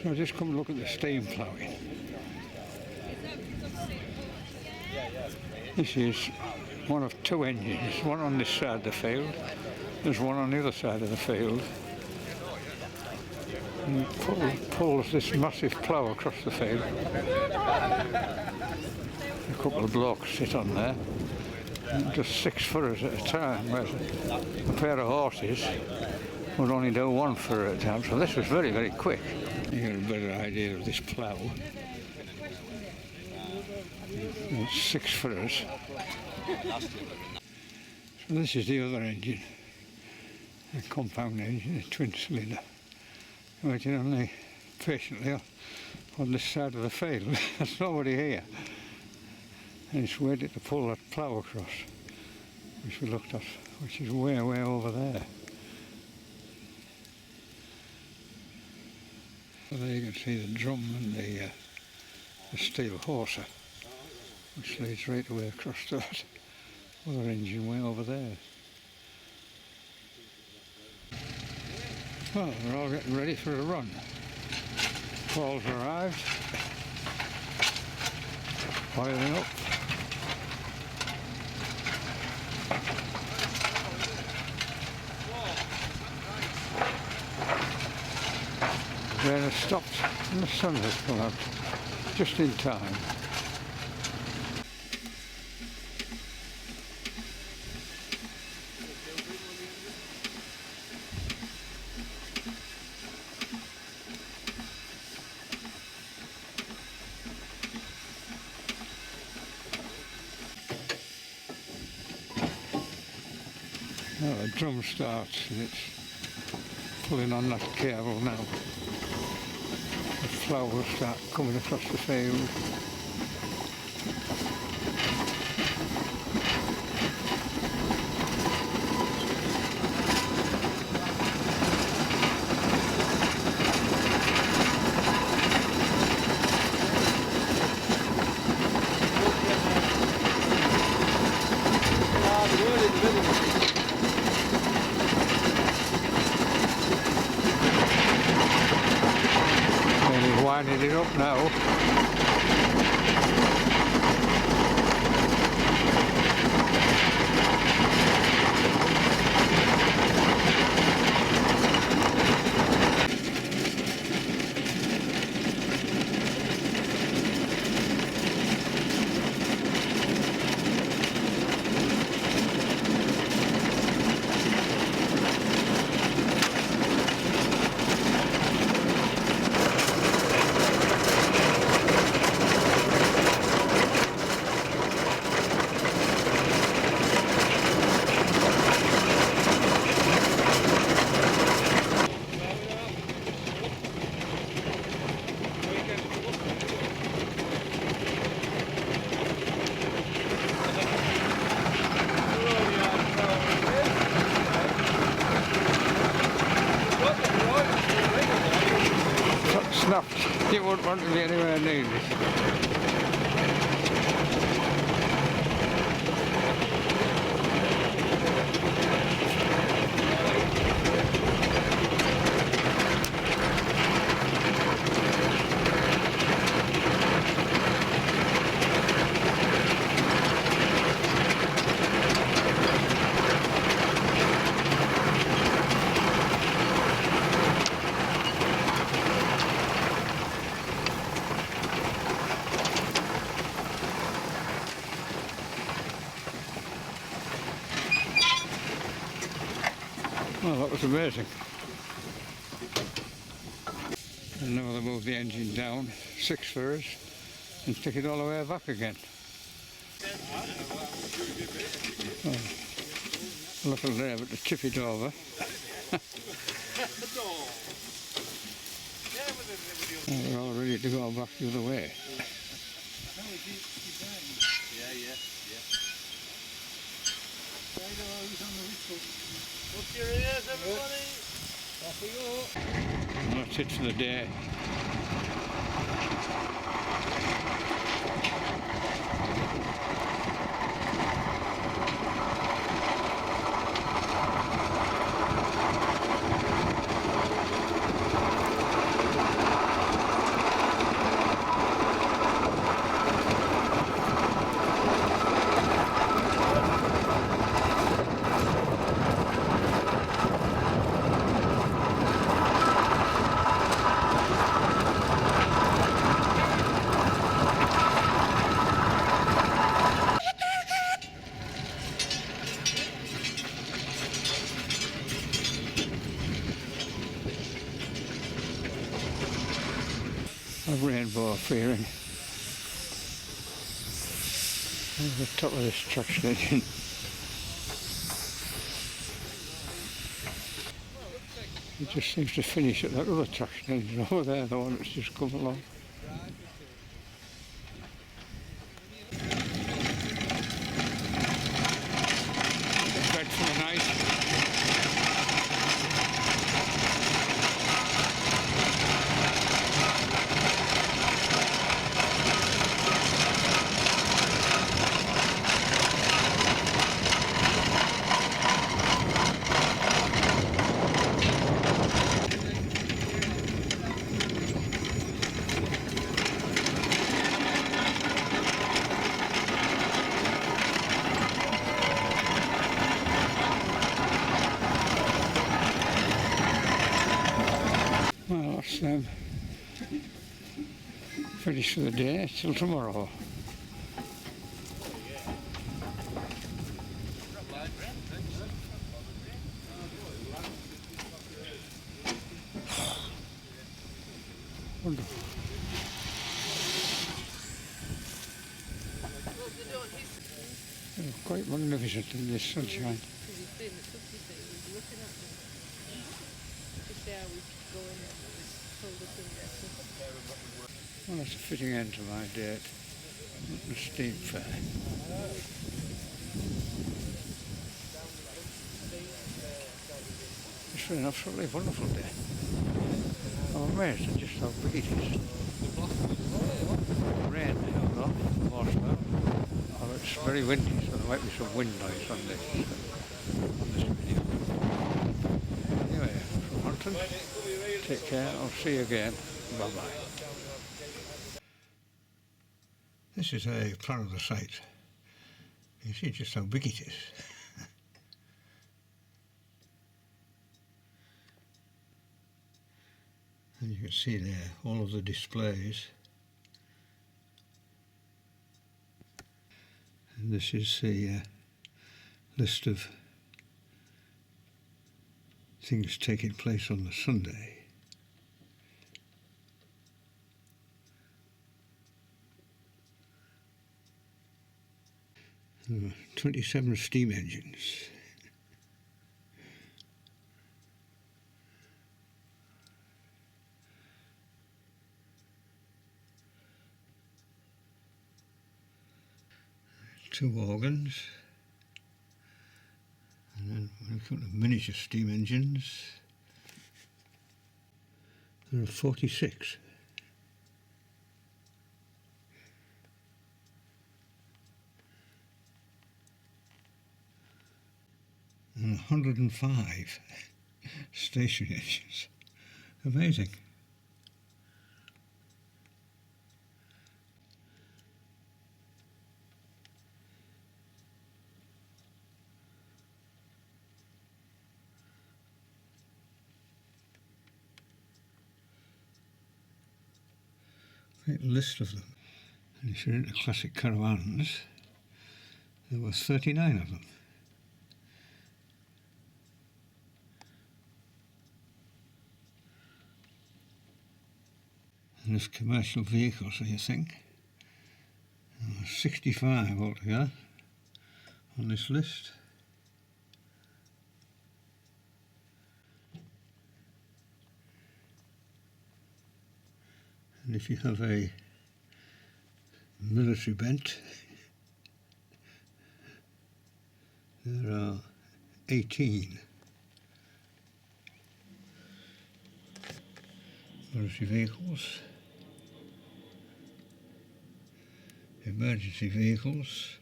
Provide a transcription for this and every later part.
So I'll just come and look at the steam ploughing. This is one of two engines, one on this side of the field, there's one on the other side of the field. And it pulls this massive plough across the field. A couple of blokes sit on there, just 6 furrows at a time, whereas a pair of horses would only do 1 furrow at a time, so this was very, very quick. You get a better idea of this plough. It's 6 furrows. So this is the other engine, a compound engine, a twin cylinder, waiting on the patiently on this side of the field. There's nobody here, and it's waiting to pull that plough across, which we looked at, which is way, way over there. So there you can see the drum and the steel hawser, which leads right away across to that other engine way over there. Well, we're all getting ready for a run. Paul's arrived, firing up. The rain has stopped and the sun has come out just in time. Well, the drum starts and it's pulling on that cable now. The plough will start coming across the field. Winding it up now. Snapped. You wouldn't want to be anywhere near this. Well, that was amazing. And now they move the engine down 6 furrows and stick it all the way back again. Oh, look at there, but to tip it over. And we're all ready to go back the other way. Up your ears, everybody! Off we go! And that's it for the day. of rainbow fairing. At the top of this traction engine. It just seems to finish at that other traction engine over there, the one that's just come along. Bed for the night. Well, that's finished for the day till tomorrow. Wonderful. Quite magnificent in this sunshine. Well, that's a fitting end to my day at the Steam Fair. It's been an absolutely wonderful day. I'm amazed at just how big it is. Rain now though, more so. Oh, it's very windy, so there might be some wind noise on this video. Anyway, from Hunton, take care, I'll see you again. Bye bye. This is a plan of the site. You see just how big it is. And you can see there all of the displays. And this is the list of things taking place on the Sunday. 27 steam engines. Two organs, and then when we come to miniature steam engines, there are 46. And 105 station engines. Amazing. Great list of them. And if you're into classic caravans, there were 39 of them. And there's commercial vehicles, so you think. 65 altogether on this list. And if you have a military bent, there are 18 military vehicles, emergency vehicles,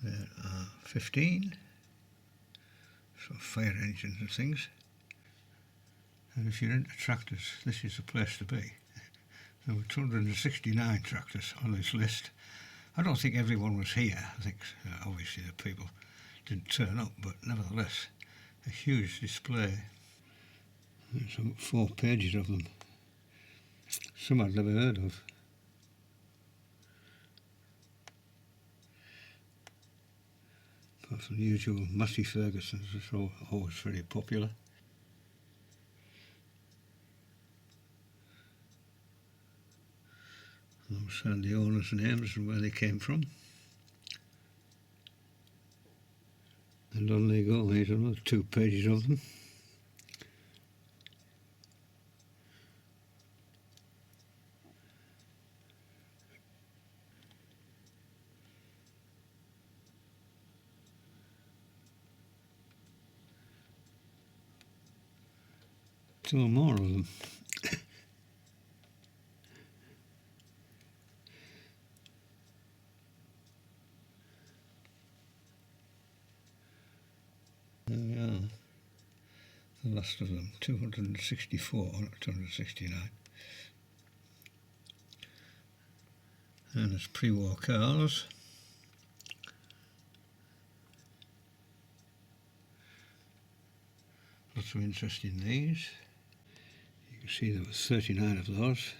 there are 15. So fire engines and things. And if you're into tractors, this is the place to be. There were 269 tractors on this list. I don't think everyone was here. I think obviously the people didn't turn up, but nevertheless, a huge display. There's about 4 pages of them. Some I'd never heard of. Apart from the usual Massey Fergusons, which are always very popular. Outside the owners' names and where they came from. And on they go, there's another 2 pages of them. Two more of them. There we are. The last of them, 264, not 269. And it's pre-war cars. Lots of interest in these. You can see there were 39 of those.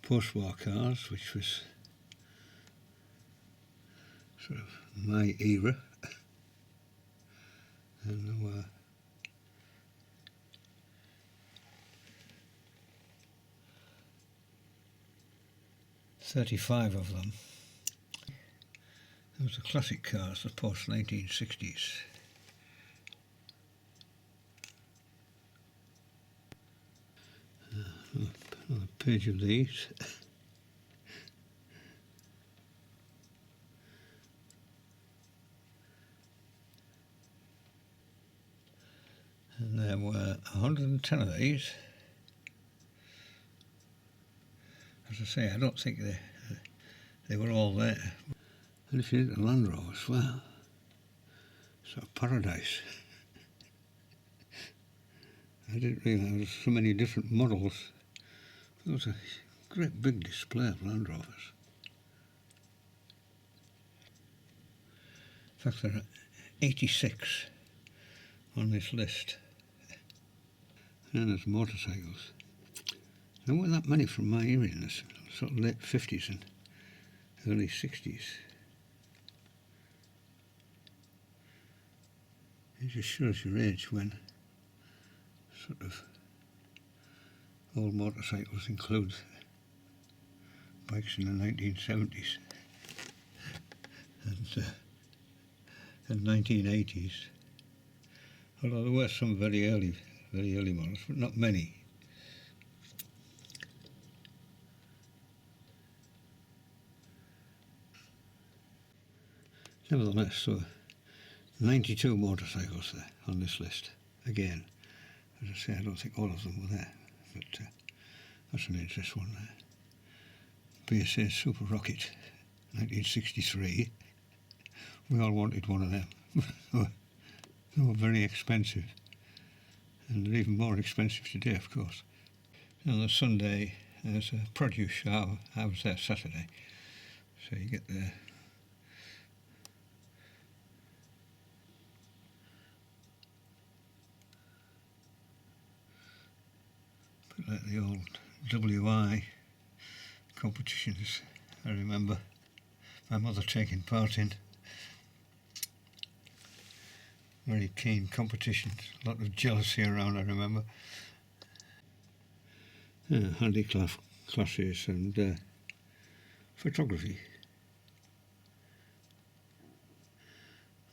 Post-war cars, which was sort of my era. And there were 35 of them. Those are classic cars, the post-1960s. Another page of these. And there were 110 of these. As I say, I don't think they were all there. And if you look at the Land Rovers, well, it's a paradise. I didn't realise there were so many different models. There was a great big display of Land Rovers. In fact, there are 86 on this list. And then there's motorcycles. There weren't that many from my era in this sort of late 50s and early 60s. It just shows your age when sort of old motorcycles include bikes in the 1970s and 1980s. Although there were some very early models, but not many. Nevertheless, so 92 motorcycles there on this list. Again, as I say, I don't think all of them were there, but that's an interesting one there. BSA Super Rocket, 1963. We all wanted one of them. They were very expensive, and they're even more expensive today, of course. On the Sunday, there's a produce show. I was there Saturday, so you get there. Like the old WI competitions, I remember my mother taking part in. Very keen competitions, a lot of jealousy around, I remember. Handicraft classes and photography.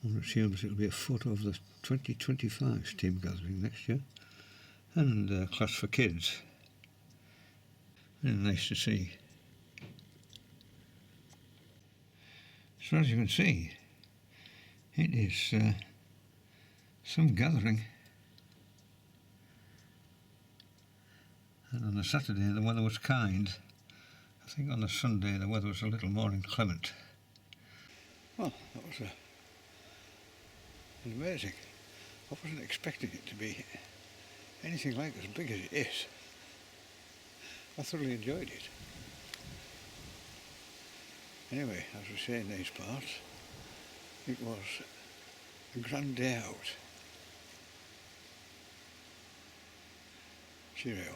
I'm assuming it'll be a photo of the 2025 Steam Gathering next year. And class for kids. Very nice to see. So as you can see, it is some gathering. And on the Saturday the weather was kind. I think on the Sunday the weather was a little more inclement. Well, that was amazing. I wasn't expecting it to be anything like as big as it is. I thoroughly enjoyed it. Anyway, as we say in these parts, it was a grand day out. Cheerio.